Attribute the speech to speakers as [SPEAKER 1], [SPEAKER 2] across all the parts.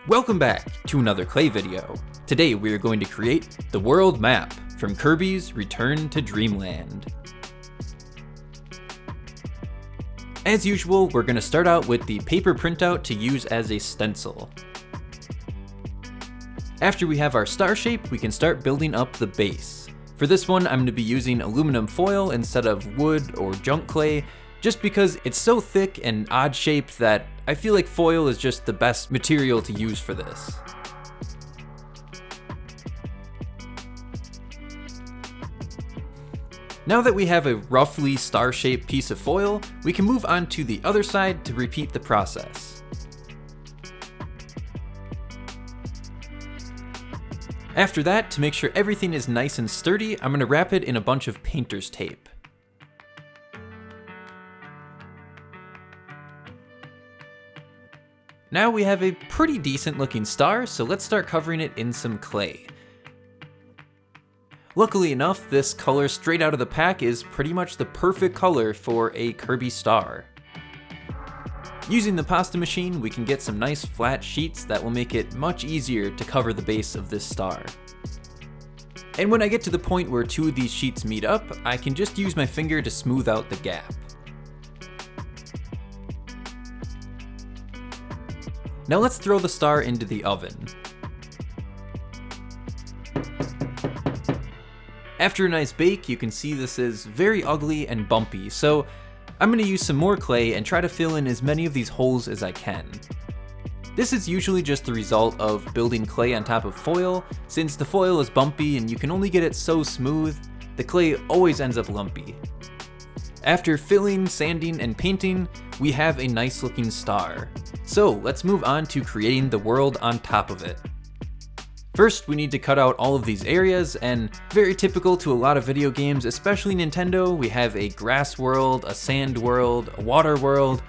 [SPEAKER 1] Welcome back to another clay video. Today we are going to create the world map from Kirby's Return to Dreamland. As usual, we're going to start out with the paper printout to use as a stencil. After we have our star shape, we can start building up the base. For this one, I'm going to be using aluminum foil instead of wood or junk clay, just because it's so thick and odd shaped that I feel like foil is just the best material to use for this. Now that we have a roughly star-shaped piece of foil, we can move on to the other side to repeat the process. After that, to make sure everything is nice and sturdy, I'm going to wrap it in a bunch of painter's tape. Now we have a pretty decent looking star, so let's start covering it in some clay. Luckily enough, this color straight out of the pack is pretty much the perfect color for a Kirby star. Using the pasta machine, we can get some nice flat sheets that will make it much easier to cover the base of this star. And when I get to the point where two of these sheets meet up, I can just use my finger to smooth out the gap. Now let's throw the star into the oven. After a nice bake, you can see this is very ugly and bumpy, so I'm going to use some more clay and try to fill in as many of these holes as I can. This is usually just the result of building clay on top of foil. Since the foil is bumpy and you can only get it so smooth, the clay always ends up lumpy. After filling, sanding, and painting, we have a nice looking star. So let's move on to creating the world on top of it. First, we need to cut out all of these areas, and very typical to a lot of video games, especially Nintendo, we have a grass world, a sand world, a water world,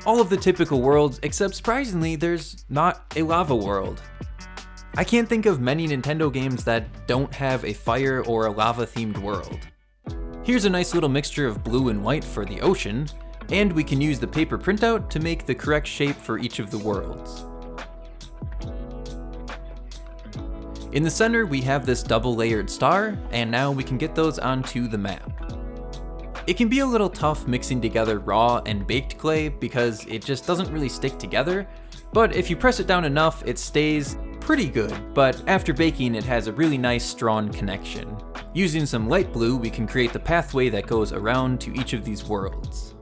[SPEAKER 1] all of the typical worlds, except surprisingly, there's not a lava world. I can't think of many Nintendo games that don't have a fire or a lava themed world. Here's a nice little mixture of blue and white for the ocean, and we can use the paper printout to make the correct shape for each of the worlds. In the center, we have this double layered star, and now we can get those onto the map. It can be a little tough mixing together raw and baked clay because it just doesn't really stick together, but if you press it down enough, it stays pretty good, but after baking, it has a really nice strong connection. Using some light blue, we can create the pathway that goes around to each of these worlds.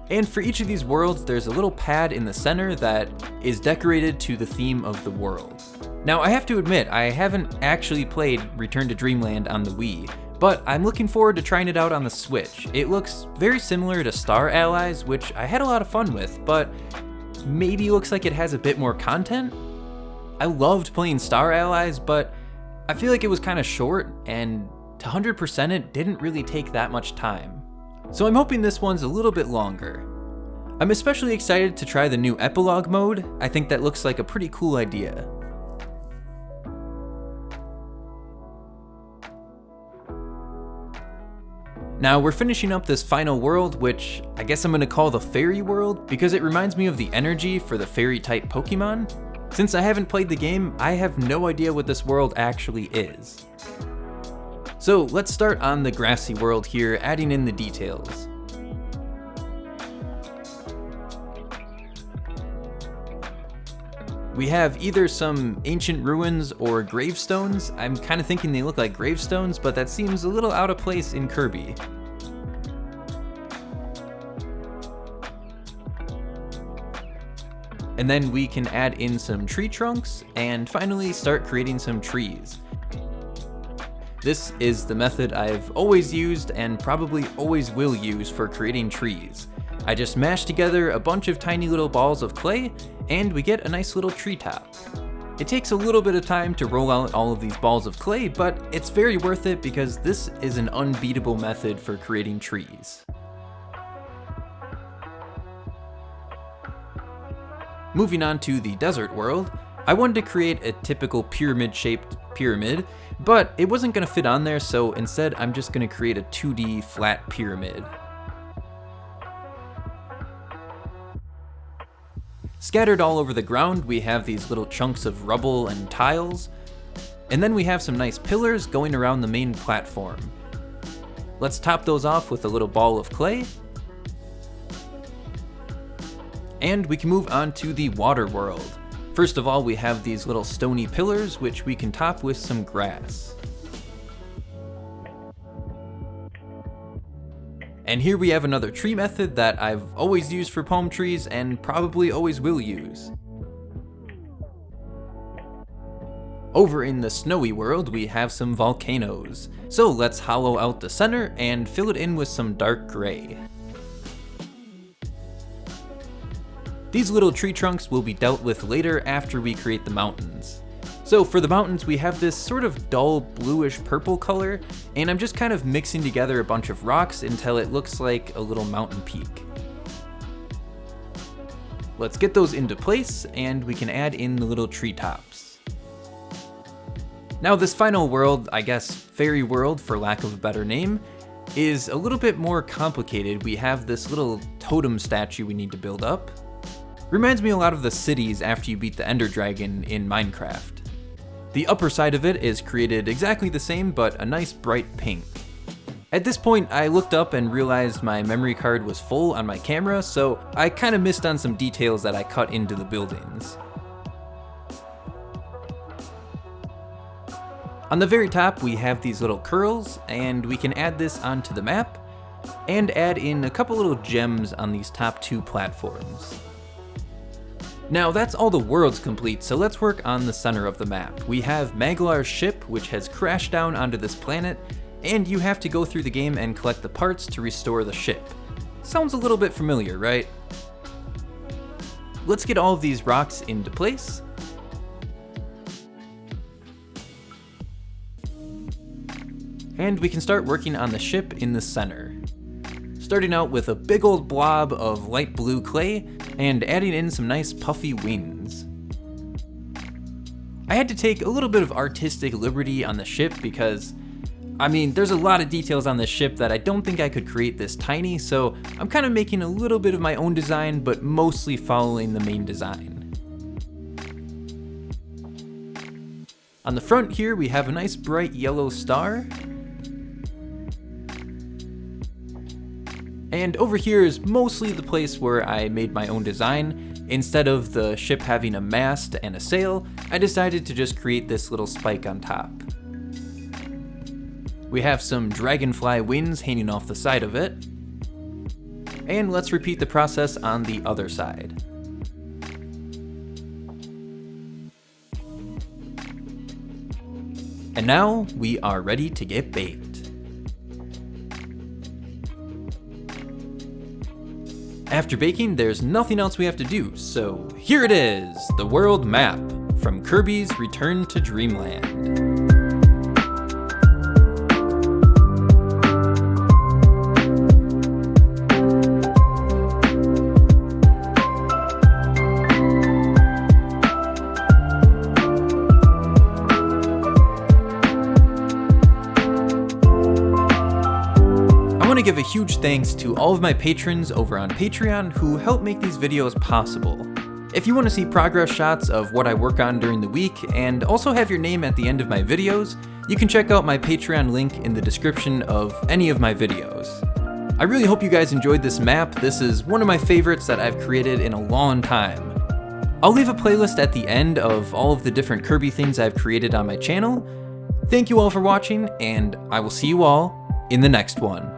[SPEAKER 1] And for each of these worlds, there's a little pad in the center that is decorated to the theme of the world. Now, I have to admit, I haven't actually played Return to Dreamland on the Wii, but I'm looking forward to trying it out on the Switch. It looks very similar to Star Allies, which I had a lot of fun with, but maybe looks like it has a bit more content? I loved playing Star Allies, but I feel like it was kind of short, and to 100% it didn't really take that much time. So I'm hoping this one's a little bit longer. I'm especially excited to try the new epilogue mode. I think that looks like a pretty cool idea. Now we're finishing up this final world, which I guess I'm going to call the fairy world because it reminds me of the energy for the fairy type Pokemon. Since I haven't played the game, I have no idea what this world actually is. So let's start on the grassy world here, adding in the details. We have either some ancient ruins or gravestones. I'm kind of thinking they look like gravestones, but that seems a little out of place in Kirby. And then we can add in some tree trunks and finally start creating some trees. This is the method I've always used and probably always will use for creating trees. I just mash together a bunch of tiny little balls of clay and we get a nice little treetop. It takes a little bit of time to roll out all of these balls of clay, but it's very worth it because this is an unbeatable method for creating trees. Moving on to the desert world, I wanted to create a typical pyramid-shaped pyramid, but it wasn't going to fit on there, so instead I'm just going to create a 2D flat pyramid. Scattered all over the ground, we have these little chunks of rubble and tiles. And then we have some nice pillars going around the main platform. Let's top those off with a little ball of clay. And we can move on to the water world. First of all, we have these little stony pillars, which we can top with some grass. And here we have another tree method that I've always used for palm trees and probably always will use. Over in the snowy world, we have some volcanoes. So let's hollow out the center and fill it in with some dark gray. These little tree trunks will be dealt with later after we create the mountains. So for the mountains, we have this sort of dull bluish purple color, and I'm just kind of mixing together a bunch of rocks until it looks like a little mountain peak. Let's get those into place, and we can add in the little treetops. Now this final world, I guess fairy world for lack of a better name, is a little bit more complicated. We have this little totem statue we need to build up. Reminds me a lot of the cities after you beat the Ender Dragon in Minecraft. The upper side of it is created exactly the same, but a nice bright pink. At this point, I looked up and realized my memory card was full on my camera, so I kind of missed on some details that I cut into the buildings. On the very top, we have these little curls, and we can add this onto the map, and add in a couple little gems on these top two platforms. Now that's all the worlds complete, so let's work on the center of the map. We have Maglar's ship, which has crashed down onto this planet, and you have to go through the game and collect the parts to restore the ship. Sounds a little bit familiar, right? Let's get all of these rocks into place. And we can start working on the ship in the center. Starting out with a big old blob of light blue clay, and adding in some nice puffy wings. I had to take a little bit of artistic liberty on the ship because, I mean, there's a lot of details on this ship that I don't think I could create this tiny, so I'm kind of making a little bit of my own design, but mostly following the main design. On the front here, we have a nice bright yellow star. And over here is mostly the place where I made my own design. Instead of the ship having a mast and a sail, I decided to just create this little spike on top. We have some dragonfly wings hanging off the side of it. And let's repeat the process on the other side. And now we are ready to get baked. After baking, there's nothing else we have to do, so here it is, the world map from Kirby's Return to Dreamland. I want to give a huge thanks to all of my patrons over on Patreon who help make these videos possible. If you want to see progress shots of what I work on during the week and also have your name at the end of my videos, you can check out my Patreon link in the description of any of my videos. I really hope you guys enjoyed this map. This is one of my favorites that I've created in a long time. I'll leave a playlist at the end of all of the different Kirby things I've created on my channel. Thank you all for watching, and I will see you all in the next one.